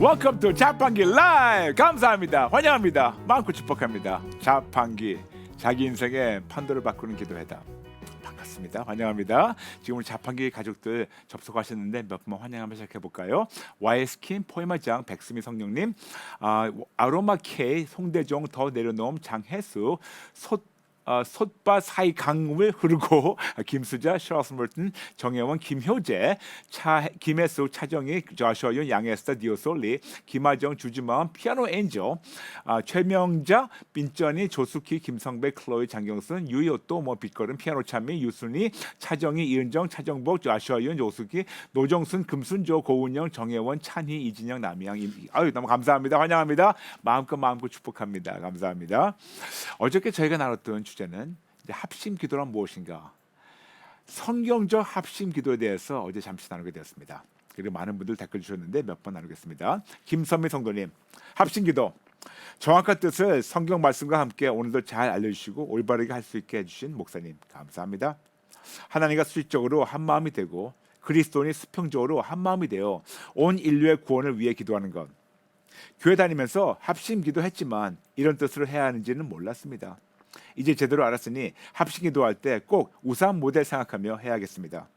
Welcome to 자판기 라이브. 감사합니다. 환영합니다. 마음껏 축복합니다. 자판기, 자기 인생의 판도를 바꾸는 기도회다. 반갑습니다. 환영합니다. 지금 우리 자판기 가족들 접속하셨는데 몇 분만 환영하면서 시작해볼까요? YS킨 포에마장 백수미 성령님, 아로마 K 송대종 더 내려놓음 장혜수 솥바 사이 강물 흐르고 김수자 셔스멀튼 정혜원 김효재 김혜수 차정희 조슈아윤 양에스터 디오솔리 김하정 주주마음 피아노 엔젤 최명자 빈전이 조수키 김성배 클로이 장경순 유효또 빛걸음 피아노 찬미 유순이 차정희 이은정 차정복 조슈아윤 조수키 노정순 금순조 고운영 정혜원 찬희 이진영 남양 아유 너무 감사합니다. 환영합니다. 마음껏 축복합니다. 감사합니다. 어저께 저희가 나눴던 주제는 합심 기도란 무엇인가? 성경적 합심 기도에 대해서 어제 잠시 나누게 되었습니다. 그리고 많은 분들 댓글 주셨는데 몇 번 나누겠습니다. 김선미 성도님, 합심 기도 정확한 뜻을 성경 말씀과 함께 오늘도 잘 알려주시고 올바르게 할 수 있게 해주신 목사님 감사합니다. 하나님과 수직적으로 한 마음이 되고 그리스도인이 수평적으로 한 마음이 되어 온 인류의 구원을 위해 기도하는 것. 교회 다니면서 합심 기도했지만 이런 뜻으로 해야 하는지는 몰랐습니다. 이제 제대로 알았으니 합심 기도할 때 꼭 우상 모델 생각하며 해야겠습니다.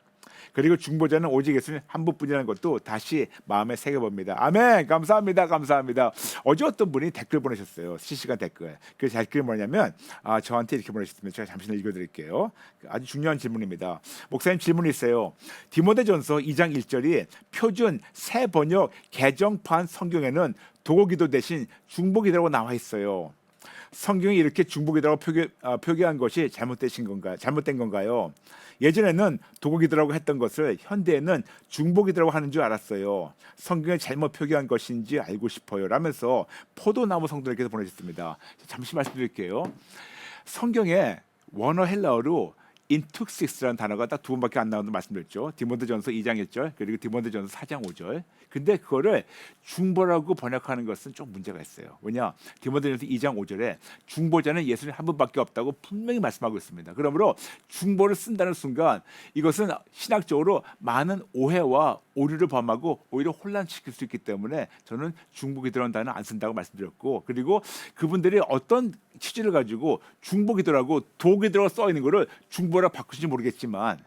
그리고 중보자는 오직 예수님 한 분뿐이라는 것도 다시 마음에 새겨봅니다. 아멘. 감사합니다. 어제 어떤 분이 댓글 보내셨어요. 실시간 댓글. 그 댓글이 뭐냐면 저한테 이렇게 보내셨습니다. 제가 잠시 읽어드릴게요. 아주 중요한 질문입니다. 목사님 질문이 있어요. 디모데전서 2장 1절이 표준 새 번역 개정판 성경에는 도고기도 대신 중보기도라고 나와 있어요. 성경이 이렇게 중보기도라고 표기한 것이 잘못된 건가요? 예전에는 도고기도라고 했던 것을 현대에는 중보기도라고 하는 줄 알았어요. 성경에 잘못 표기한 것인지 알고 싶어요. 라면서 포도나무 성도님께서 보내셨습니다. 잠시 말씀드릴게요. 성경에 원어 헬라어로 인툭시스라는 단어가 딱 두 번밖에 안 나오는 말씀드렸죠. 디모데전서 2장 1절 그리고 디모데전서 4장 5절. 근데 그거를 중보라고 번역하는 것은 좀 문제가 있어요. 왜냐? 디모데전서 2장 5절에 중보자는 예수님 한 분밖에 없다고 분명히 말씀하고 있습니다. 그러므로 중보를 쓴다는 순간 이것은 신학적으로 많은 오해와 오류를 범하고 오히려 혼란시킬 수 있기 때문에 저는 중보기도라는 단어 안 쓴다고 말씀드렸고, 그리고 그분들이 어떤 취지를 가지고 중보기도라고 도기도라고 써 있는 거를 중보라 바꾸신지 모르겠지만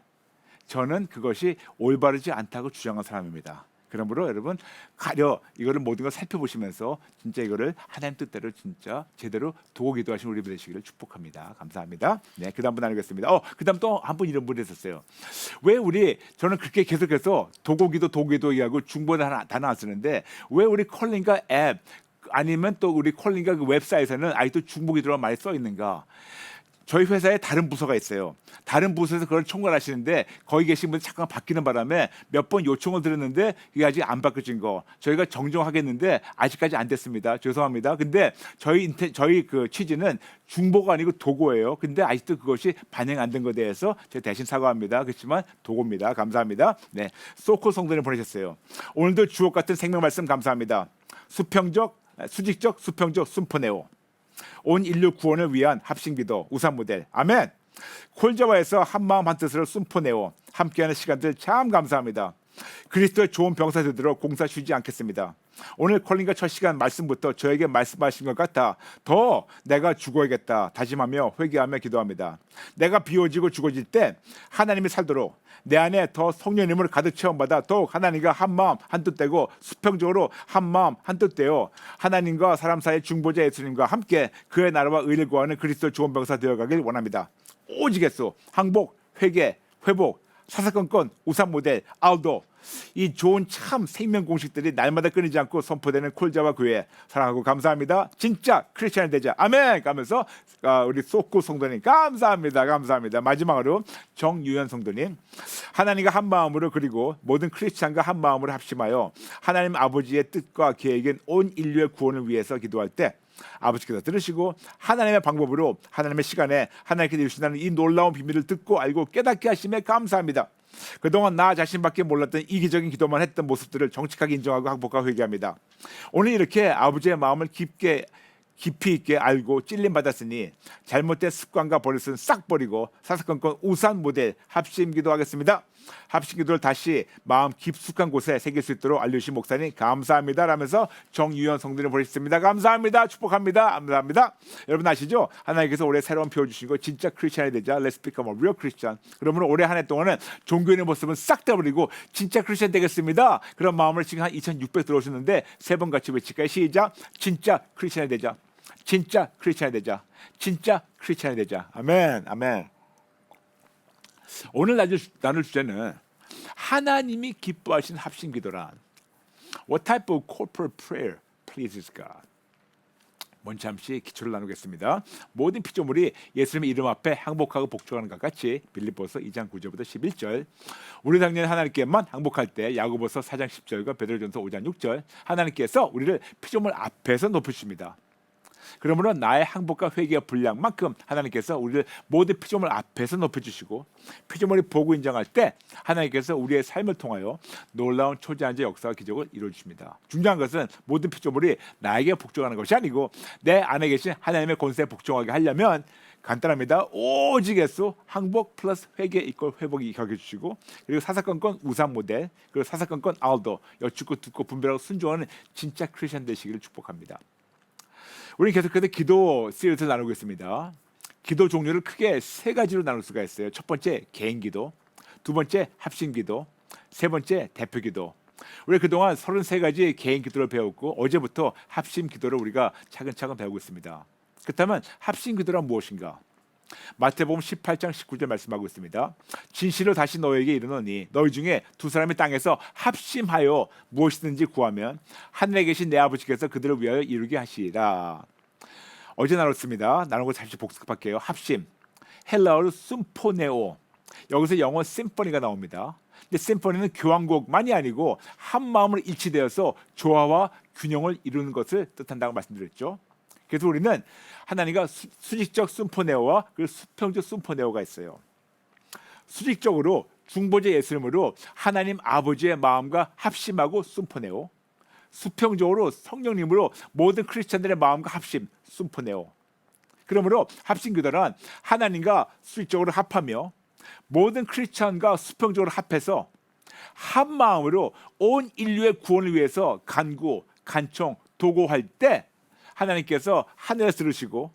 저는 그것이 올바르지 않다고 주장한 사람입니다. 그러므로 여러분 가려 이거를 모든 걸 살펴보시면서 진짜 이거를 하나님 뜻대로 진짜 제대로 도고 기도하신 우리 되시기를 축복합니다. 감사합니다. 네, 그다음 분 나누겠습니다. 그다음 또 한 분 이런 분이 있었어요. 왜 저는 그렇게 계속해서 도고기도 얘기하고 중보는 단어 안 쓰는데 왜 우리 컬링과 앱 아니면 또 우리 컬링과 그 웹사이트에는 아직도 중보기도라고 많이 써 있는가? 저희 회사에 다른 부서가 있어요. 다른 부서에서 그걸 총괄하시는데 거기 계신 분이 잠깐 바뀌는 바람에 몇 번 요청을 드렸는데 이게 아직 안 바뀌어진 거 저희가 정정하겠는데 아직까지 안 됐습니다. 죄송합니다. 근데 저희 그 취지는 중보가 아니고 도고예요. 근데 아직도 그것이 반영 안 된 것에 대해서 제가 대신 사과합니다. 그렇지만 도고입니다. 감사합니다. 네, 소코 성도님 보내셨어요. 오늘도 주옥 같은 생명 말씀 감사합니다. 수직적 수평적 순포네오. 온 인류 구원을 위한 합심기도 우상 모델 아멘. 콜자와에서 한마음 한뜻으로 순포내어 함께하는 시간들 참 감사합니다. 그리스도의 좋은 병사 되도록 공사 쉬지 않겠습니다. 오늘 콜링과 첫 시간 말씀부터 저에게 말씀하신 것 같아 더 내가 죽어야겠다 다짐하며 회개하며 기도합니다. 내가 비워지고 죽어질 때 하나님이 살도록 내 안에 더 성령님을 가득 체험받아 더욱 하나님과 한마음 한뜻되고 수평적으로 한마음 한뜻되어 하나님과 사람 사이의 중보자 예수님과 함께 그의 나라와 의를 구하는 그리스도의 좋은 병사 되어가길 원합니다. 오직 예수 항복 회개 회복 사사건건 우상 모델 아우도 이 좋은 참 생명 공식들이 날마다 끊이지 않고 선포되는 콜자와 교회 사랑하고 감사합니다. 진짜 크리스찬이 되자 아멘 가면서 우리 소코 성도님 감사합니다. 마지막으로 정유현 성도님 하나님과 한 마음으로 그리고 모든 크리스찬과 한 마음으로 합심하여 하나님 아버지의 뜻과 계획인 온 인류의 구원을 위해서 기도할 때 아버지께서 들으시고 하나님의 방법으로 하나님의 시간에 하나님께 이루신다는 이 놀라운 비밀을 듣고 알고 깨닫게 하심에 감사합니다. 그동안 나 자신밖에 몰랐던 이기적인 기도만 했던 모습들을 정직하게 인정하고 항복하고 회개합니다. 오늘 이렇게 아버지의 마음을 깊이 있게 알고 찔림받았으니 잘못된 습관과 버릇은 싹 버리고 사사건건 우상 모델 합심 기도하겠습니다. 합심 기도를 다시 마음 깊숙한 곳에 새길 수 있도록 알려주신 목사님 감사합니다 라면서 정유현 성도님 보냈습니다. 감사합니다. 축복합니다. 감사합니다. 여러분 아시죠? 하나님께서 올해 새로운 표어 주신 거 진짜 크리스찬이 되자. Let's become a real Christian. 그러면 올해 한 해 동안은 종교인의 모습은 싹 다 버리고 진짜 크리스찬 되겠습니다. 그런 마음을 지금 한 2,600 들어오셨는데 세 번 같이 외칠까요? 시작. 진짜 크리스찬이 되자. 진짜 크리스찬이 되자. 진짜 크리스찬이 되자. 아멘. 아멘. 오늘 나눌 주제는 하나님이 기뻐하신 합심 기도란 What type of corporate prayer pleases God? 먼저 잠시 기초를 나누겠습니다. 모든 피조물이 예수님의 이름 앞에 항복하고 복종하는 것 같이 빌립보서 2장 9절부터 11절 우리 당연히 하나님께만 항복할 때 야고보서 4장 10절과 베드로전서 5장 6절 하나님께서 우리를 피조물 앞에서 높이십니다. 그러므로 나의 항복과 회개의 분량만큼 하나님께서 우리를 모든 피조물 앞에서 높여주시고 피조물이 보고 인정할 때 하나님께서 우리의 삶을 통하여 놀라운 초자연적 역사와 기적을 이루어주십니다. 중요한 것은 모든 피조물이 나에게 복종하는 것이 아니고 내 안에 계신 하나님의 권세에 복종하게 하려면 간단합니다. 오직 예수 항복 플러스 회개 이꼴 회복이 격해주시고 그리고 사사건건 우상 모델 그리고 사사건건 알도 여쭙고 듣고 분별하고 순종하는 진짜 크리스천 되시기를 축복합니다. 우리는 계속해서 기도 시리즈를 나누고 있습니다. 기도 종류를 크게 세 가지로 나눌 수가 있어요. 첫 번째 개인 기도, 두 번째 합심 기도, 세 번째 대표 기도. 우리 그동안 33가지 개인 기도를 배웠고 어제부터 합심 기도를 우리가 차근차근 배우고 있습니다. 그렇다면 합심 기도란 무엇인가? 마태복음 18장 19절 말씀하고 있습니다. 진실로 다시 너에게 이르노니 너희 중에 두 사람이 땅에서 합심하여 무엇이든지 구하면 하늘에 계신 내 아버지께서 그들을 위하여 이루게 하시리라. 어제 나눴습니다. 나눈 거 잠시 복습할게요. 합심, 헬라어로 심포네오. 여기서 영어 심포니가 나옵니다. 근데 심포니는 교향곡만이 아니고 한 마음으로 일치되어서 조화와 균형을 이루는 것을 뜻한다고 말씀드렸죠. 그래서 우리는 하나님과 수직적 심포네오와 그리고 수평적 심포네오가 있어요. 수직적으로 중보자 예수님으로 하나님 아버지의 마음과 합심하고 심포네오. 수평적으로 성령님으로 모든 크리스천들의 마음과 합심, 심포네오. 그러므로 합심 기도란 하나님과 수직적으로 합하며 모든 크리스천과 수평적으로 합해서 한 마음으로 온 인류의 구원을 위해서 간구, 간청, 도구할 때 하나님께서 하늘에서 들으시고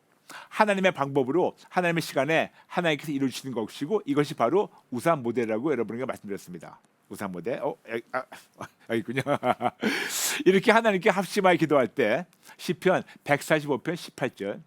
하나님의 방법으로 하나님의 시간에 하나님께서 이루시는 것이고 이것이 바로 우상 모델이라고 여러분에게 말씀드렸습니다. 우상 모델. 있군요. 이렇게 하나님께 합심하여 기도할 때 시편 145편 18절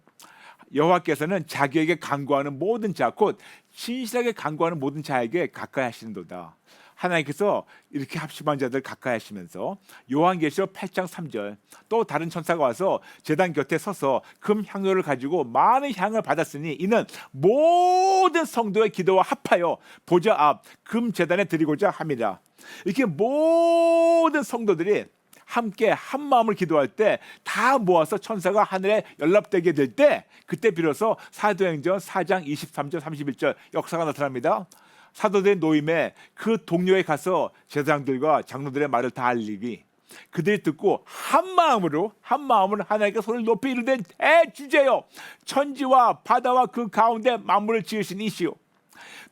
여호와께서는 자기에게 간구하는 모든 자 곧 신실하게 간구하는 모든 자에게 가까이 하시는도다. 하나님께서 이렇게 합심한 자들 가까이 하시면서 요한계시록 8장 3절 또 다른 천사가 와서 제단 곁에 서서 금 향료를 가지고 많은 향을 받았으니 이는 모든 성도의 기도와 합하여 보좌 앞 금 제단에 드리고자 함이라. 이렇게 모든 성도들이 함께 한 마음을 기도할 때 다 모아서 천사가 하늘에 연락되게 될 때 그때 비로소 사도행전 4장 23절 31절 역사가 나타납니다. 사도들의 노임에 그 동료에 가서 제사장들과 장로들의 말을 다 알리기 그들이 듣고 한 마음으로 하나님께 손을 높이 이르되 대주제여 천지와 바다와 그 가운데 만물을 지으신 이시오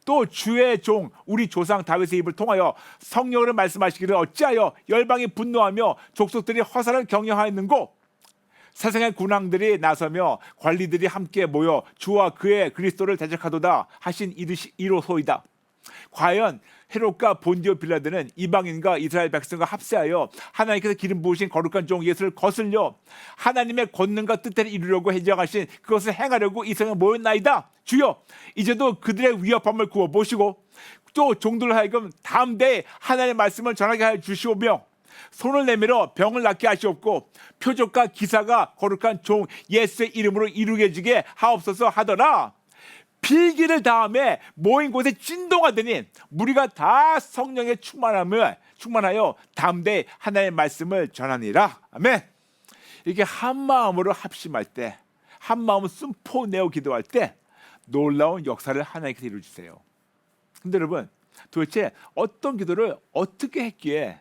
또 주의 종 우리 조상 다윗의 입을 통하여 성령으로 말씀하시기를 어찌하여 열방이 분노하며 족속들이 허사를 경영하였는고 세상의 군왕들이 나서며 관리들이 함께 모여 주와 그의 그리스도를 대적하도다 하신 이로소이다. 과연 헤롯과 본디오 빌라드는 이방인과 이스라엘 백성과 합세하여 하나님께서 기름 부으신 거룩한 종 예수를 거슬려 하나님의 권능과 뜻대로 이루려고 해정하신 그것을 행하려고 이 성에 모였나이다. 주여 이제도 그들의 위협함을 구워보시고 또 종들을 하여금 담대히 하나님의 말씀을 전하게 하여 주시오며 손을 내밀어 병을 낫게 하시옵고 표적과 기사가 거룩한 종 예수의 이름으로 이루어지게 하옵소서 하더라. 필기를 다음에 모인 곳에 진동하더니 무리가 다 성령에 충만하여 담대히 하나님의 말씀을 전하니라. 아멘. 이렇게 한 마음으로 합심할 때 한 마음을 숨포내어 기도할 때 놀라운 역사를 하나님께서 이루어주세요. 근데 여러분 도대체 어떤 기도를 어떻게 했기에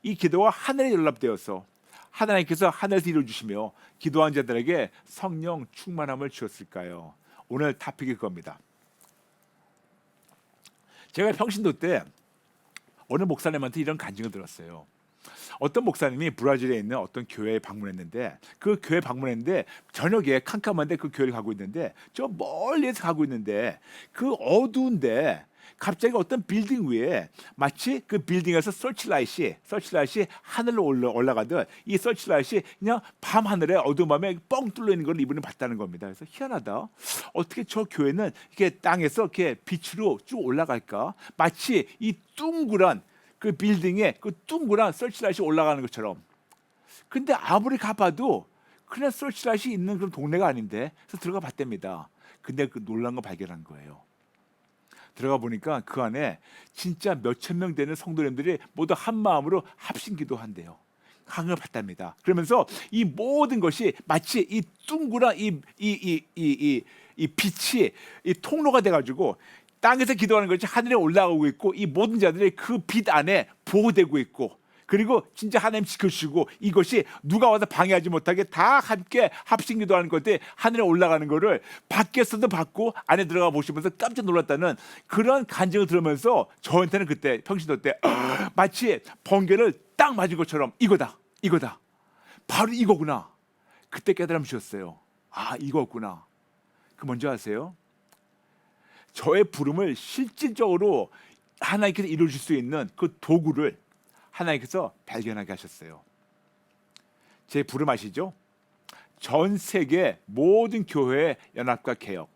이 기도가 하늘에 연락되어서 하나님께서 하늘에서 이루어주시며 기도한 자들에게 성령 충만함을 주었을까요? 오늘 토픽이 그겁니다. 제가 평신도 때 어느 목사님한테 이런 간증을 들었어요. 어떤 목사님이 브라질에 있는 어떤 교회에 방문했는데 그 교회 방문했는데 저녁에 캄캄한데 그 교회를 가고 있는데 저 멀리에서 가고 있는데 그 어두운데 갑자기 어떤 빌딩 위에 마치 그 빌딩에서 서치라이트이 하늘로 올라가듯 이 서치라이트이 그냥 밤 하늘에 어두운 밤에 뻥 뚫려 있는 걸 이분이 봤다는 겁니다. 그래서 희한하다. 어떻게 저 교회는 이렇게 땅에서 이렇게 빛으로 쭉 올라갈까? 마치 이 둥그란 그 빌딩에 그 둥그란 서치라이트이 올라가는 것처럼. 근데 아무리 가봐도 그냥 서치라이트이 있는 그런 동네가 아닌데. 그래서 들어가 봤답니다. 근데 그 놀란 거 발견한 거예요. 들어가 보니까 그 안에 진짜 몇천 명 되는 성도님들이 모두 한 마음으로 합심 기도한대요. 강을 봤답니다. 그러면서 이 모든 것이 마치 이 둥그란 이 빛이 이 통로가 돼가지고 땅에서 기도하는 것이 하늘에 올라가고 있고 이 모든 자들이 그 빛 안에 보호되고 있고 그리고 진짜 하나님 지켜주시고 이것이 누가 와서 방해하지 못하게 다 함께 합심 기도하는 것들 하늘에 올라가는 거를 밖에서도 봤고 안에 들어가 보시면서 깜짝 놀랐다는 그런 간증을 들으면서 저한테는 그때 평신도 때 마치 번개를 딱 맞은 것처럼 이거다 바로 이거구나. 그때 깨달음 주셨어요. 아, 이거구나. 그 뭔지 아세요? 저의 부름을 실질적으로 하나님께서 이루어질 수 있는 그 도구를 하나님께서 발견하게 하셨어요. 제 부름 아시죠? 전 세계 모든 교회의 연합과 개혁,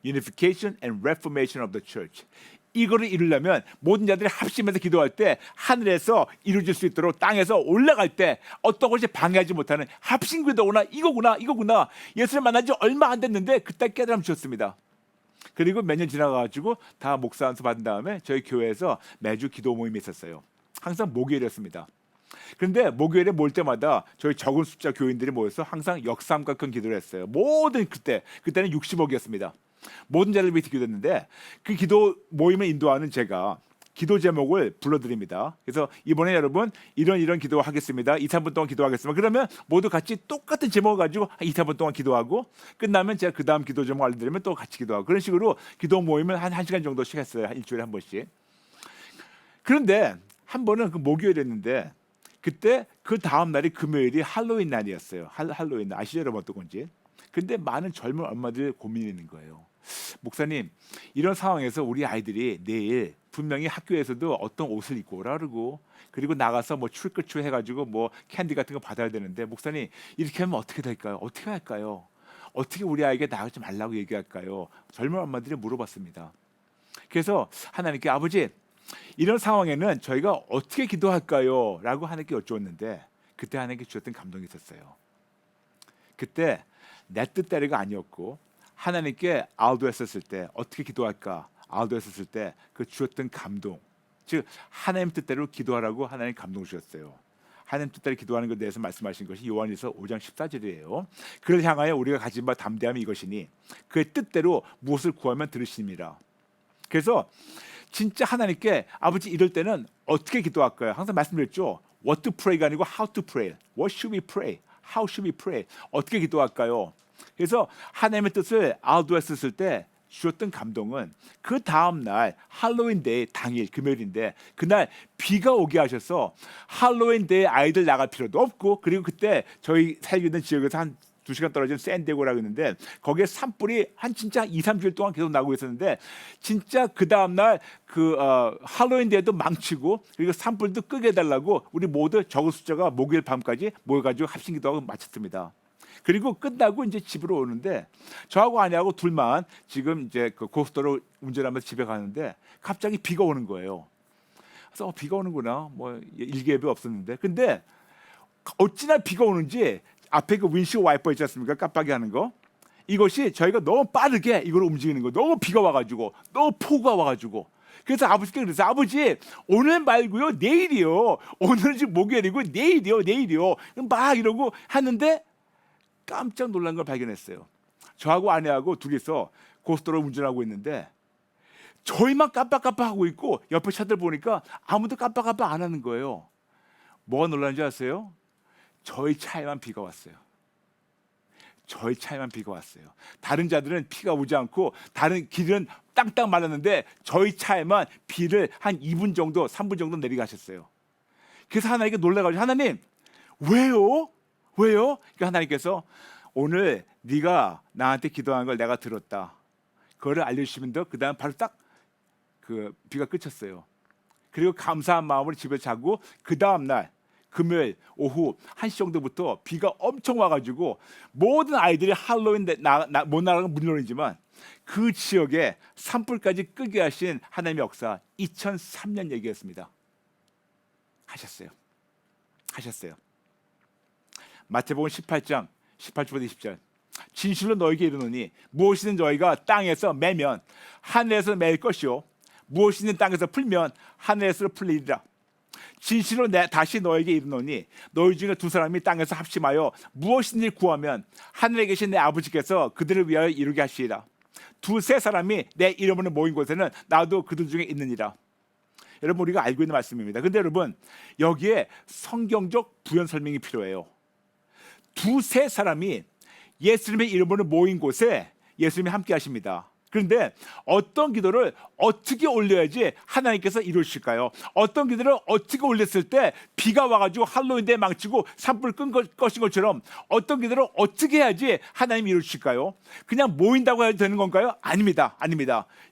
Unification and Reformation of the Church. 이거를 이루려면 모든 자들이 합심해서 기도할 때 하늘에서 이루어질 수 있도록 땅에서 올라갈 때 어떤 것이 방해하지 못하는 합심 기도구나. 이거구나. 예수를 만난 지 얼마 안 됐는데 그때 깨달음 주셨습니다. 그리고 몇 년 지나가지고 다 목사 안수 받은 다음에 저희 교회에서 매주 기도 모임이 있었어요. 항상 목요일이었습니다. 그런데 목요일에 모일 때마다 저희 적은 숫자 교인들이 모여서 항상 역삼과 큰 기도를 했어요. 모든 그때는 60억이었습니다. 모든 자를 위해 기도했는데 그 기도 모임을 인도하는 제가 기도 제목을 불러드립니다. 그래서 이번에 여러분 이런 기도 하겠습니다. 2, 3분 동안 기도하겠습니다. 그러면 모두 같이 똑같은 제목을 가지고 2, 3분 동안 기도하고 끝나면 제가 그 다음 기도 제목 알려드리면 또 같이 기도하고 그런 식으로 기도 모임을 한 1시간 정도씩 했어요. 일주일에 한 번씩. 그런데 한 번은 그 목요일이었는데 그때 그 다음 날이 금요일이 할로윈 날이었어요. 할로윈 날 아시죠 여러분 어떤 건지. 근데 많은 젊은 엄마들 고민이 있는 거예요. 목사님 이런 상황에서 우리 아이들이 내일 분명히 학교에서도 어떤 옷을 입고 오라 그러고 그리고 나가서 뭐 출근출 해가지고 뭐 캔디 같은 거 받아야 되는데 목사님 이렇게 하면 어떻게 될까요? 어떻게 할까요? 어떻게 우리 아이에게 나가지 말라고 얘기할까요? 젊은 엄마들이 물어봤습니다. 그래서 하나님께 아버지 이런 상황에는 저희가 어떻게 기도할까요? 라고 하나님께 여쭈었는데 그때 하나님께 주셨던 감동이 있었어요. 그때 내 뜻대로가 아니었고 하나님께 알도했었을 때 어떻게 기도할까? 알도했었을 때 그 주셨던 감동 즉 하나님 뜻대로 기도하라고 하나님 감동 주셨어요. 하나님 뜻대로 기도하는 것에 대해서 말씀하신 것이 요한일서 5장 14절이에요. 그를 향하여 우리가 가진 바 담대함이 이것이니 그의 뜻대로 무엇을 구하면 들으시니라. 그래서 진짜 하나님께 아버지 이럴 때는 어떻게 기도할까요? 항상 말씀드렸죠. What to pray가 아니고 how to pray. What should we pray? How should we pray? 어떻게 기도할까요? 그래서 하나님의 뜻을 알도했었을 때 주셨던 감동은 그 다음 날 할로윈 데이 당일 금요일인데 그날 비가 오게 하셔서 할로윈 데이 아이들 나갈 필요도 없고 그리고 그때 저희 살고 있는 지역에서 한 2시간 떨어진 샌디에고라고 있는데 거기에 산불이 한 진짜 2, 3주일 동안 계속 나고 있었는데 진짜 그 다음날 할로윈 데이도 망치고 그리고 산불도 끄게 해달라고 우리 모두 적은 숫자가 목요일 밤까지 모여가지고 합심기도하고 마쳤습니다. 그리고 끝나고 이제 집으로 오는데 저하고 아내하고 둘만 지금 이제 그 고속도로 운전하면서 집에 가는데 갑자기 비가 오는 거예요. 그래서 비가 오는구나. 뭐 일기예보 없었는데 근데 어찌나 비가 오는지 앞에 그 윈시드 와이퍼 있지 않습니까? 깜빡이 하는 거. 이것이 저희가 너무 빠르게 이걸 움직이는 거. 너무 비가 와가지고 너무 폭우가 와가지고 그래서 아버지께 그랬어요. 아버지 오늘 말고요 내일이요. 오늘은 지금 목요일이고 내일이요. 막 이러고 하는데 깜짝 놀란 걸 발견했어요. 저하고 아내하고 둘이서 고속도로 운전하고 있는데 저희만 깜빡깜빡하고 있고 옆에 차들 보니까 아무도 깜빡깜빡 안 하는 거예요. 뭐가 놀랐는지 아세요? 저희 차에만 비가 왔어요. 저희 차에만 비가 왔어요. 다른 자들은 비가 오지 않고 다른 길은 땅땅 말랐는데 저희 차에만 비를 한 2분 정도 3분 정도 내리게 하셨어요. 그래서 하나님께 놀라가지고 하나님 왜요? 왜요? 그러니까 하나님께서 오늘 네가 나한테 기도한 걸 내가 들었다. 그거를 알려주시면 그 다음 바로 딱 그 비가 그쳤어요. 그리고 감사한 마음으로 집에 자고 그 다음 날 금요일 오후 1시 정도부터 비가 엄청 와가지고 모든 아이들이 할로윈 못 나가는 건 물론이지만 그 지역에 산불까지 끄게 하신 하나님의 역사 2003년 얘기였습니다. 하셨어요. 마태복음 18장 18절부터 20절. 진실로 너에게 이르노니 무엇이든 너희가 땅에서 매면 하늘에서 맬 것이요 무엇이든 땅에서 풀면 하늘에서 풀리리라. 진실로 다시 너에게 이르노니 너희 중에 두 사람이 땅에서 합심하여 무엇이든지 구하면 하늘에 계신 내 아버지께서 그들을 위하여 이루게 하시리라. 두세 사람이 내 이름으로 모인 곳에는 나도 그들 중에 있느니라. 여러분 우리가 알고 있는 말씀입니다. 근데 여러분 여기에 성경적 부연 설명이 필요해요. 두세 사람이 예수님의 이름으로 모인 곳에 예수님이 함께 하십니다. 그런데 어떤 기도를 어떻게 올려야지 하나님께서 이루실까요? 어떤 기도를 어떻게 올렸을 때 비가 와가지고 할로윈데 망치고 산불 끈 것인 것처럼 어떤 기도를 어떻게 해야지 하나님이 이루실까요? 그냥 모인다고 해도 되는 건가요? 아닙니다.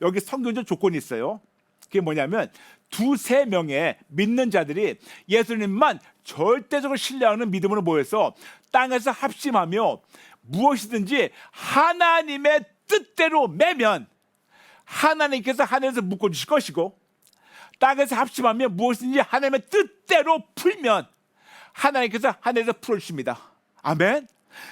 여기 성경적 조건이 있어요. 그게 뭐냐면 두세 명의 믿는 자들이 예수님만 절대적으로 신뢰하는 믿음으로 모여서 땅에서 합심하며 무엇이든지 하나님의 뜻대로 매면 하나님께서 하늘에서 묶어주실 것이고 땅에서 합심하면 무엇이든지 하나님의 뜻대로 풀면 하나님께서 하늘에서 풀어주십니다. 아멘.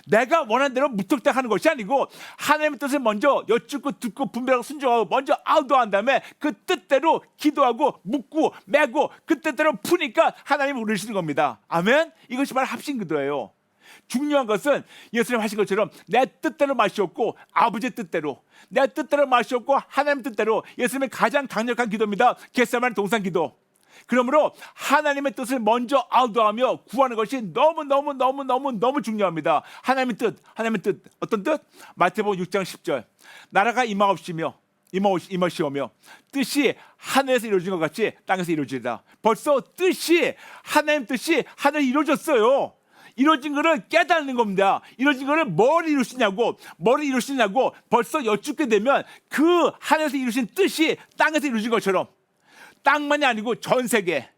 내가 원하는 대로 무턱대고 하는 것이 아니고 하나님의 뜻을 먼저 여쭙고 듣고 분별하고 순종하고 먼저 아우도한 다음에 그 뜻대로 기도하고 묻고 매고 그 뜻대로 푸니까 하나님이 우리시는 겁니다. 아멘. 이것이 바로 합심기도예요. 중요한 것은 예수님 하신 것처럼 내 뜻대로 마시옵고 아버지의 뜻대로 내 뜻대로 마시옵고 하나님 뜻대로 예수님의 가장 강력한 기도입니다. 겟세마네 동산 기도. 그러므로 하나님의 뜻을 먼저 아우도하며 구하는 것이 너무 중요합니다. 하나님의 뜻 어떤 뜻? 마태복음 6장 10절 나라가 임하옵시며 뜻이 하늘에서 이루어진 것 같이 땅에서 이루어지리라. 벌써 하나님 뜻이 하늘에 이루어졌어요. 이루어진 것을 깨닫는 겁니다. 이루어진 것을 뭘 이루시냐고 벌써 여쭙게 되면 그 하늘에서 이루신 뜻이 땅에서 이루어진 것처럼 땅만이 아니고 전 세계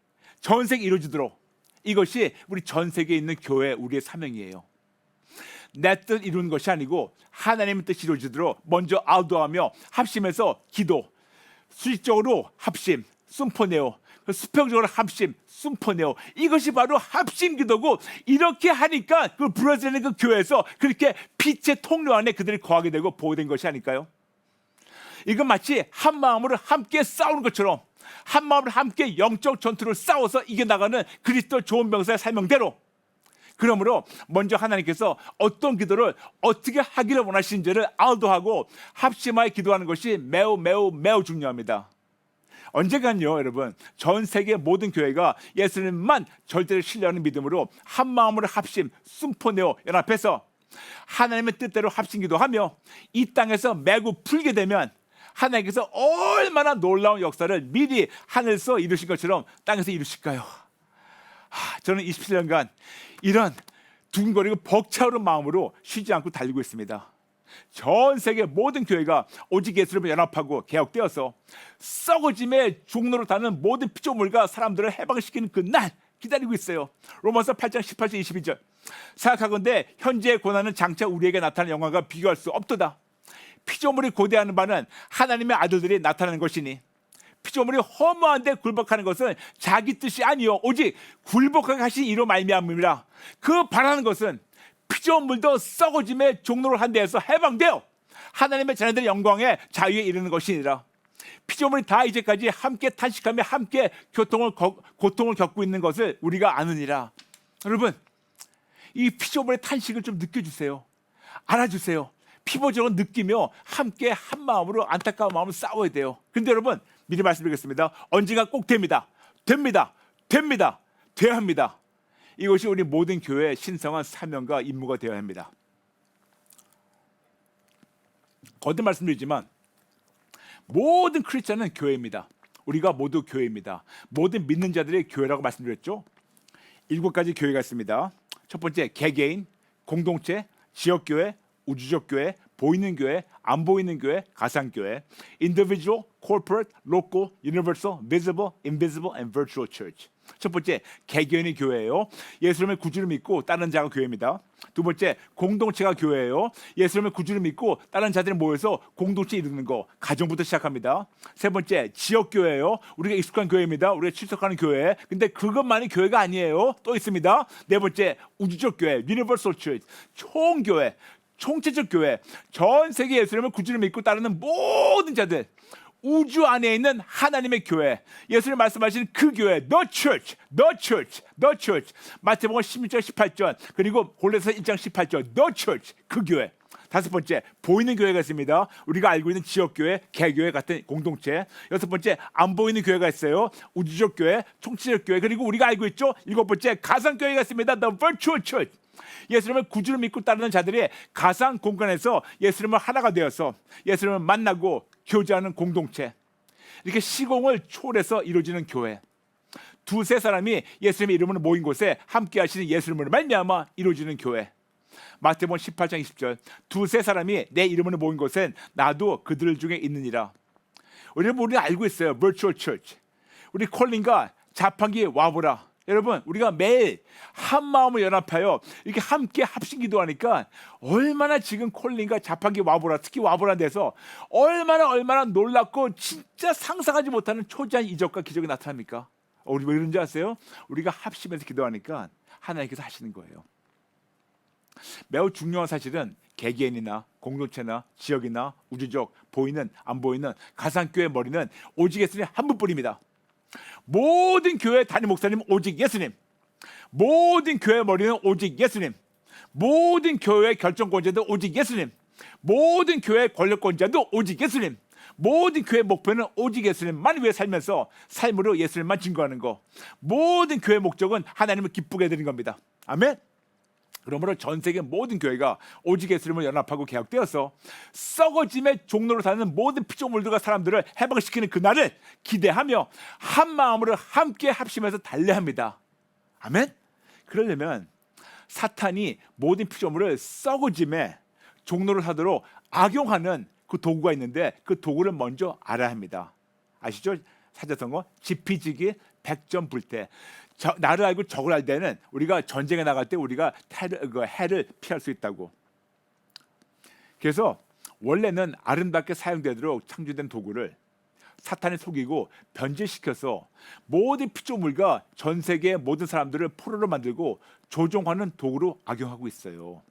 이루어지도록 이것이 우리 전 세계에 있는 교회 우리의 사명이에요. 내 뜻 이루는 것이 아니고 하나님의 뜻이 이루어지도록 먼저 아우도하며 합심해서 기도, 수직적으로 합심, 순포네오, 수평적으로 합심, 순포네오. 이것이 바로 합심기도고 이렇게 하니까 그 브라질의 그 교회에서 그렇게 빛의 통로 안에 그들이 거하게 되고 보호된 것이 아닐까요? 이건 마치 한 마음으로 함께 싸우는 것처럼 한 마음으로 함께 영적 전투를 싸워서 이겨나가는 그리스도 좋은 병사의 사명대로 그러므로 먼저 하나님께서 어떤 기도를 어떻게 하기를 원하시는지를 아우도하고 합심하여 기도하는 것이 매우 중요합니다. 언젠간요 여러분 전 세계 모든 교회가 예수님만 절대로 신뢰하는 믿음으로 한 마음으로 합심 순포네오 연합해서 하나님의 뜻대로 합심기도하며 이 땅에서 매고 풀게 되면 하나님께서 얼마나 놀라운 역사를 미리 하늘에서 이루신 것처럼 땅에서 이루실까요? 저는 27년간 이런 두근거리고 벅차오른 마음으로 쉬지 않고 달리고 있습니다. 전 세계 모든 교회가 오직 예수님을 연합하고 개혁되어서 썩어짐의 종로로 다는 모든 피조물과 사람들을 해방시키는 그 날 기다리고 있어요. 로마서 8장 18절 22절 생각하건대 현재의 고난은 장차 우리에게 나타나는 영광과 비교할 수 없도다. 피조물이 고대하는 바는 하나님의 아들들이 나타나는 것이니 피조물이 허무한데 굴복하는 것은 자기 뜻이 아니요 오직 굴복하게 하신 이로 말미암음이라. 그 바라는 것은 피조물도 썩어짐의 종로를 한 데에서 해방되어 하나님의 자녀들의 영광에 자유에 이르는 것이니라. 피조물이 다 이제까지 함께 탄식하며 함께 고통을 겪고 있는 것을 우리가 아느니라. 여러분 이 피조물의 탄식을 좀 느껴주세요. 알아주세요. 피부적으로 느끼며 함께 한 마음으로 안타까운 마음으로 싸워야 돼요. 근데 여러분 미리 말씀드리겠습니다. 언젠가 꼭 됩니다. 돼야 합니다. 이것이 우리 모든 교회의 신성한 사명과 임무가 되어야 합니다. 거듭 말씀드리지만 모든 크리스천은 교회입니다. 우리가 모두 교회입니다. 모든 믿는 자들의 교회라고 말씀드렸죠. 7가지 교회가 있습니다. 첫 번째, 개개인, 공동체, 지역교회, 우주적 교회, 보이는 교회, 안 보이는 교회, 가상교회, individual, corporate, local, universal, visible, invisible, and virtual church. 첫 번째, 개개인의 교회예요. 예수님의 구주를 믿고 따르는 자가 교회입니다. 두 번째, 공동체가 교회예요. 예수님의 구주를 믿고 다른 자들이 모여서 공동체 이루는 거, 가정부터 시작합니다. 세 번째, 지역교회예요. 우리가 익숙한 교회입니다. 우리가 출석하는 교회. 근데 그것만이 교회가 아니에요. 또 있습니다. 네 번째, 우주적 교회, universal church, 총교회, 총체적 교회. 전 세계 예수님의 구주를 믿고 따르는 모든 자들, 우주 안에 있는 하나님의 교회, 예수님 말씀하신 그 교회, the church, the church, the church. 마태복음 16장 18절, 그리고 골로새 1장 18절, the church, 그 교회. 다섯 번째, 보이는 교회가 있습니다. 우리가 알고 있는 지역교회, 개교회 같은 공동체. 여섯 번째, 안 보이는 교회가 있어요. 우주적 교회, 총체적 교회. 그리고 우리가 알고 있죠. 일곱 번째, 가상교회가 있습니다. the virtual church. 예수님을 구주를 믿고 따르는 자들이 가상 공간에서 예수님을 하나가 되어서 예수님을 만나고 교제하는 공동체, 이렇게 시공을 초월해서 이루어지는 교회. 두세 사람이 예수님의 이름으로 모인 곳에 함께 하시는 예수님으로 말미암아 이루어지는 교회. 마태복음 18장 20절, 두세 사람이 내 이름으로 모인 곳엔 나도 그들 중에 있느니라. 우리는 알고 있어요. virtual church. 우리 콜린과 자판기에 와보라. 여러분, 우리가 매일 한 마음을 연합하여 이렇게 함께 합심 기도하니까 얼마나 지금 콜린과 자판기 와보라, 특히 와보라는 데서 얼마나 놀랍고 진짜 상상하지 못하는 초자한 이적과 기적이 나타납니까? 우리 왜 그런지 아세요? 우리가 합심해서 기도하니까 하나님께서 하시는 거예요. 매우 중요한 사실은 개개인이나 공동체나 지역이나 우주적, 보이는 안 보이는 가상교회 머리는 오직 예수님 한 분뿐입니다. 모든 교회 담임 목사님 오직 예수님, 모든 교회 머리는 오직 예수님, 모든 교회 결정권자도 오직 예수님, 모든 교회 권력권자도 오직 예수님, 모든 교회 목표는 오직 예수님만 위해 살면서 삶으로 예수님만 증거하는 거. 모든 교회 목적은 하나님을 기쁘게 해드리는 겁니다. 아멘. 그러므로 전 세계 모든 교회가 오직 예수님을 연합하고 개혁되어서 썩어짐의 종로로 사는 모든 피조물들과 사람들을 해방시키는 그날을 기대하며 한 마음으로 함께 합심해서 달려합니다. 아멘? 그러려면 사탄이 모든 피조물을 썩어짐의 종로로 사도록 악용하는 그 도구가 있는데 그 도구를 먼저 알아야 합니다. 아시죠? 사자성어 지피지기 백전불태. 나를 알고 적을 알 때는 우리가 전쟁에 나갈 때 우리가 해를 피할 수 있다고. 그래서 원래는 아름답게 사용되도록 창조된 도구를 사탄이 속이고 변질시켜서 모든 피조물과 전 세계의 모든 사람들을 포로로 만들고 조종하는 도구로 악용하고 있어요.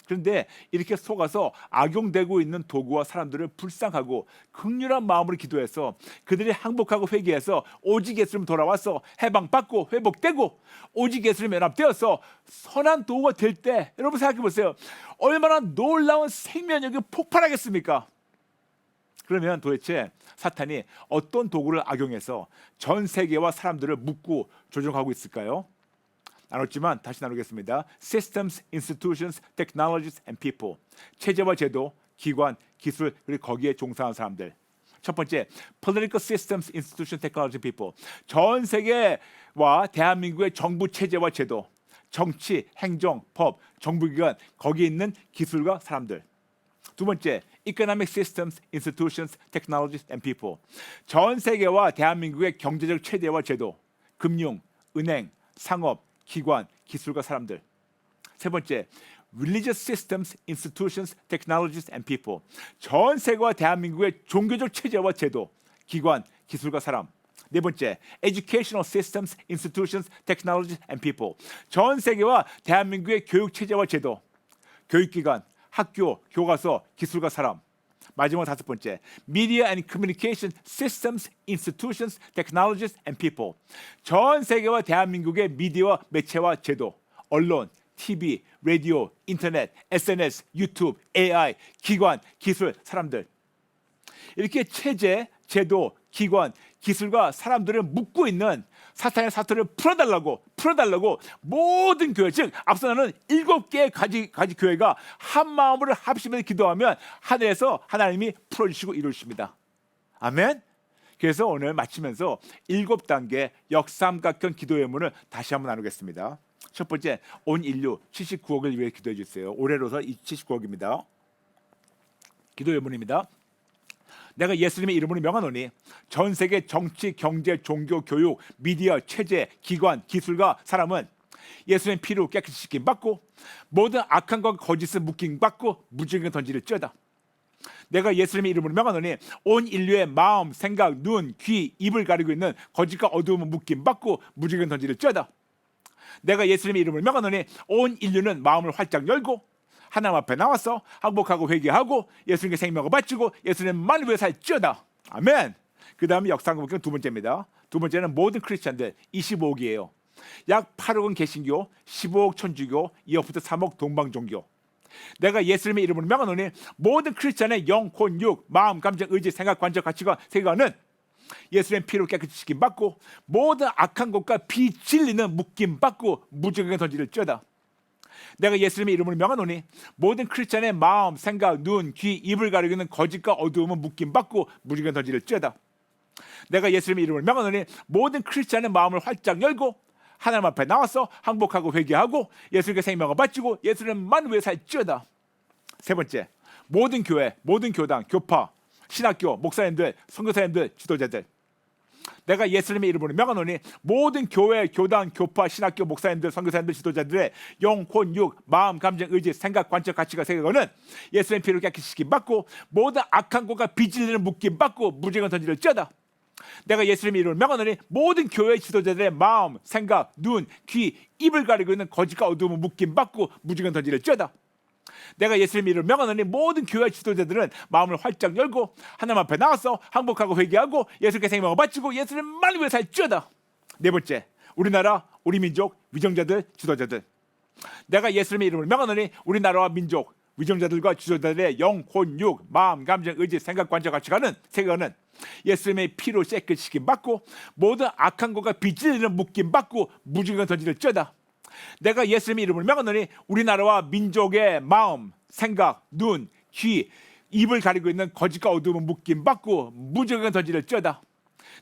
그런데 이렇게 속아서 악용되고 있는 도구와 사람들을 불쌍하고 긍휼한 마음으로 기도해서 그들이 항복하고 회개해서 오직 예수님 돌아와서 해방받고 회복되고 오직 예수님 연합되어서 선한 도구가 될 때, 여러분 생각해 보세요. 얼마나 놀라운 생명력이 폭발하겠습니까? 그러면 도대체 사탄이 어떤 도구를 악용해서 전 세계와 사람들을 묶고 조종하고 있을까요? 나눴지만 다시 나누겠습니다. Systems, institutions, technologies and people. 체제와 제도, 기관, 기술, 그리고 거기에 종사하는 사람들. 첫 번째, political systems, institutions, technology, people. 전 세계와 대한민국의 정부 체제와 제도, 정치, 행정, 법, 정부기관, 거기에 있는 기술과 사람들. 두 번째, economic systems, institutions, technologies and people. 전 세계와 대한민국의 경제적 체제와 제도, 금융, 은행, 상업, 기관, 기술과 사람들. 세 번째, religious systems, institutions, technologies and people. 전 세계와 대한민국의 종교적 체제와 제도, 기관, 기술과 사람. 네 번째, educational systems, institutions, technologies and people. 전 세계와 대한민국의 교육 체제와 제도, 교육기관, 학교, 교과서, 기술과 사람. 마지막 다섯 번째, media and communication systems, institutions, technologies and people. 전 세계와 대한민국의 미디어와 매체와 제도, 언론, TV, 라디오, 인터넷, SNS, 유튜브, AI, 기관, 기술, 사람들. 이렇게 체제, 제도, 기관, 기술과 사람들을 묶고 있는 사탄의 사토를 풀어달라고 모든 교회, 즉 앞서나는 7개의 가지 교회가 한 마음으로 합심해서 기도하면 하늘에서 하나님이 풀어주시고 이루십니다. 아멘. 그래서 오늘 마치면서 7단계 역삼각형 기도의 문을 다시 한번 나누겠습니다. 첫 번째, 온 인류 79억을 위해 기도해 주세요. 올해로서 79억입니다. 기도의 문입니다. 내가 예수님의 이름으로 명하노니 전 세계 정치, 경제, 종교, 교육, 미디어, 체제, 기관, 기술과 사람은 예수님의 피로 깨끗이 씻김 받고 모든 악한 것과 거짓을 묶임 받고 무지개 던지를지어다. 내가 예수님의 이름으로 명하노니 온 인류의 마음, 생각, 눈, 귀, 입을 가리고 있는 거짓과 어두움을 묶임 받고 무지개 던지를지어다. 내가 예수님의 이름으로 명하노니 온 인류는 마음을 활짝 열고 하나님 앞에 나와서 항복하고 회개하고 예수님께 생명을 바치고 예수님만 위해 살지어다. 아멘. 그 다음에 역삼각형 두 번째입니다. 두 번째는 모든 크리스찬들 25억이에요. 약 8억은 개신교, 15억 천주교, 2억부터 3억 동방종교. 내가 예수님의 이름으로 명하노니 모든 크리스찬의 영, 혼, 육, 마음, 감정, 의지, 생각, 관절, 가치관, 세계관은 예수님의 피로 깨끗이 씻김 받고 모든 악한 것과 비진리는 묶임 받고 무지개에 던지를지어다. 내가 예수님의 이름으로 명하노니 모든 크리스찬의 마음, 생각, 눈, 귀, 입을 가리고 있는 거짓과 어두움은 묶임 받고 무지개에 던지를지어다. 내가 예수님의 이름으로 명하노니 모든 크리스찬의 마음을 활짝 열고 하나님 앞에 나와서 항복하고 회개하고 예수님께 생명을 바치고 예수님만 위해 살지어다. 세 번째, 모든 교회, 모든 교당, 교파, 신학교, 목사님들, 선교사님들, 지도자들. 내가 예수님의 이름으로 명하노니 모든 교회, 교당, 교파, 신학교, 목사님들, 선교사님들, 지도자들의 영, 혼, 육, 마음, 감정, 의지, 생각, 관점, 가치가 세계관은 예수님의 피로 깨끗이 씻김 받고 모든 악한 것과 비진리는 묶임 받고 무지개가 던지를지어다. 내가 예수님의 이름으로 명하노니 모든 교회 지도자들의 마음, 생각, 눈, 귀, 입을 가리고 있는 거짓과 어두움을 묶임 받고 무지개가 던지를지어다. 내가 예수님의 이름으로 명하노니 모든 교회 지도자들은 마음을 활짝 열고 하나님 앞에 나와서 항복하고 회개하고 예수님께 생명을 바치고 예수님만 위해 살지어다. 네 번째, 우리나라, 우리 민족, 위정자들, 지도자들. 내가 예수님의 이름으로 명하노니 우리나라와 민족, 위정자들과 지도자들의 영, 혼, 육, 마음, 감정, 의지, 생각, 관점, 가치관은 세계관은 예수님의 피로 깨끗이 씻김 받고 모든 악한 것과 비진리는 묶임 받고 무지개가 던지를지어다. 내가 예수님의 이름을 명하노니 우리나라와 민족의 마음, 생각, 눈, 귀, 입을 가리고 있는 거짓과 어두움은 묶임 받고 무지개가 던지를지어다.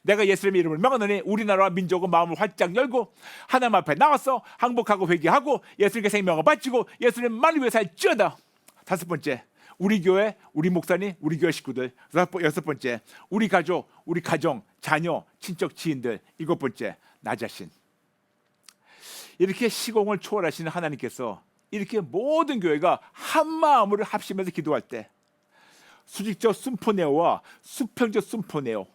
내가 예수님의 이름을 명하노니 우리나라와 민족은 마음을 활짝 열고 하나님 앞에 나와서 항복하고 회개하고 예수님께 생명을 바치고 예수님만 위해 살지어다. 다섯 번째, 우리 교회, 우리 목사님, 우리 교회 식구들. 여섯 번째, 우리 가족, 우리 가정, 자녀, 친척, 지인들. 일곱 번째, 나 자신. 이렇게 시공을 초월하시는 하나님께서 이렇게 모든 교회가 한 마음으로 합심해서 기도할 때 수직적 순포네오와 수평적 순포네오,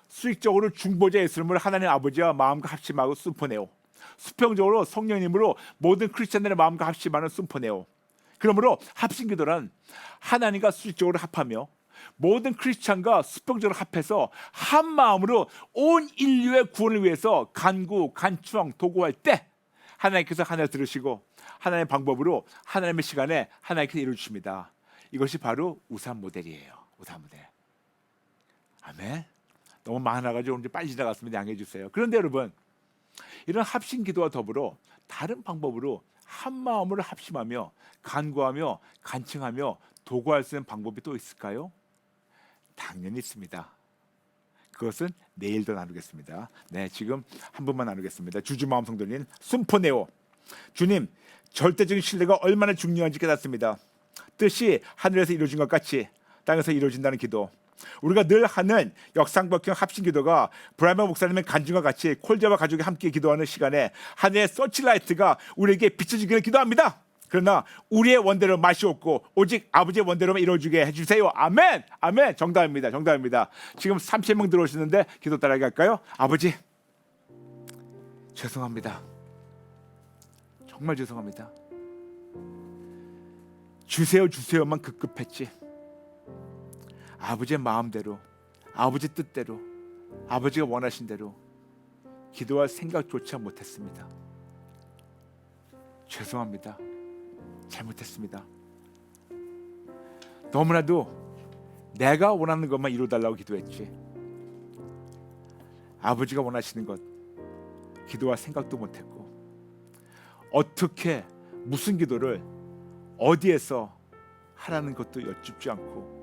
수직적으로 중보자 예수님을 하나님 아버지와 마음과 합심하고 순포네오, 수평적으로 성령님으로 모든 크리스찬들의 마음과 합심하는 순포네오. 그러므로 합심기도란 하나님과 수직적으로 합하며 모든 크리스찬과 수평적으로 합해서 한 마음으로 온 인류의 구원을 위해서 간구, 간추앙, 도구할 때 하나님께서 하나님 들으시고 하나님의 방법으로 하나님의 시간에 하나님께서 이루어주십니다. 이것이 바로 우산 모델이에요. 우산 모델. 아멘. 너무 많아가지고 이제 빨리 지나갔습니다. 양해해 주세요. 그런데 여러분, 이런 합심 기도와 더불어 다른 방법으로 한 마음으로 합심하며 간구하며 간청하며 도구할 수 있는 방법이 또 있을까요? 당연히 있습니다. 그것은 내일 더 나누겠습니다. 네, 지금 한 번만 나누겠습니다. 주주마음 성도님, 순포네오. 주님, 절대적인 신뢰가 얼마나 중요한지 깨닫습니다. 뜻이 하늘에서 이루어진 것 같이 땅에서 이루어진다는 기도. 우리가 늘 하는 역삼각형 합심 기도가 브라이머 목사님의 간증과 같이 콜자와 가족이 함께 기도하는 시간에 하늘의 서치라이트가 우리에게 비춰지기를 기도합니다. 그러나 우리의 원대로 맛이 없고 오직 아버지의 원대로만 이루어지게 해주세요. 아멘. 아멘. 정답입니다. 정답입니다. 지금 30명 들어오시는데 기도 따라하게 할까요? 아버지, 죄송합니다. 정말 죄송합니다. 주세요 주세요만 급급했지 아버지의 마음대로, 아버지 뜻대로, 아버지가 원하신 대로 기도할 생각조차 못했습니다. 죄송합니다. 잘못했습니다. 너무나도 내가 원하는 것만 이루어달라고 기도했지 아버지가 원하시는 것 기도와 생각도 못했고 어떻게 무슨 기도를 어디에서 하라는 것도 여쭙지 않고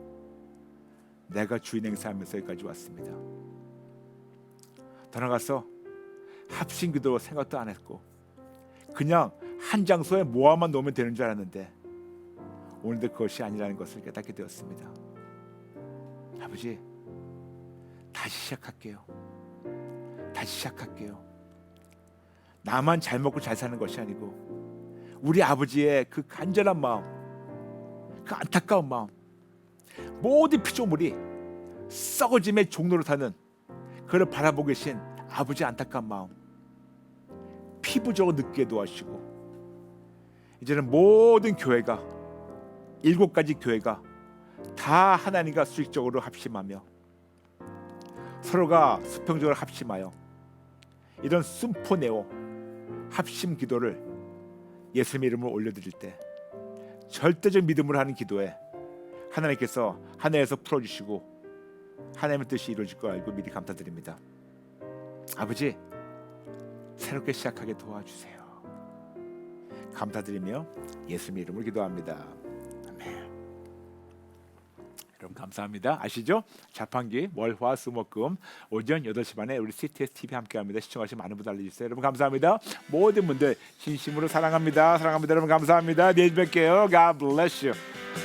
내가 주인 행세하면서 여기까지 왔습니다. 더 나가서 합심기도 생각도 안 했고 그냥 한 장소에 모아만 놓으면 되는 줄 알았는데 오늘도 그것이 아니라는 것을 깨닫게 되었습니다. 아버지, 다시 시작할게요. 다시 시작할게요. 나만 잘 먹고 잘 사는 것이 아니고 우리 아버지의 그 간절한 마음, 그 안타까운 마음, 모든 피조물이 썩어짐의 종로로 타는 그를 바라보고 계신 아버지의 안타까운 마음 피부적으로 느끼게 도와주시고 이제는 모든 교회가 7가지 교회가 다 하나님과 수직적으로 합심하며 서로가 수평적으로 합심하여 이런 순포네오 합심 기도를 예수님의 이름으로 올려드릴 때 절대적 믿음으로 하는 기도에 하나님께서 하늘에서 풀어주시고 하나님의 뜻이 이루어질 걸 알고 미리 감사드립니다. 아버지, 새롭게 시작하게 도와주세요. 감사드리며 예수님의 이름으로 기도합니다. 아멘. 여러분 감사합니다. 아시죠? 자판기 월화수목금 오전 8시 반에 우리 CTS TV 함께합니다. 시청하신 많은 분들 알려주세요. 여러분 감사합니다. 모든 분들 진심으로 사랑합니다. 사랑합니다. 여러분 감사합니다. 내일 뵐게요. God bless you.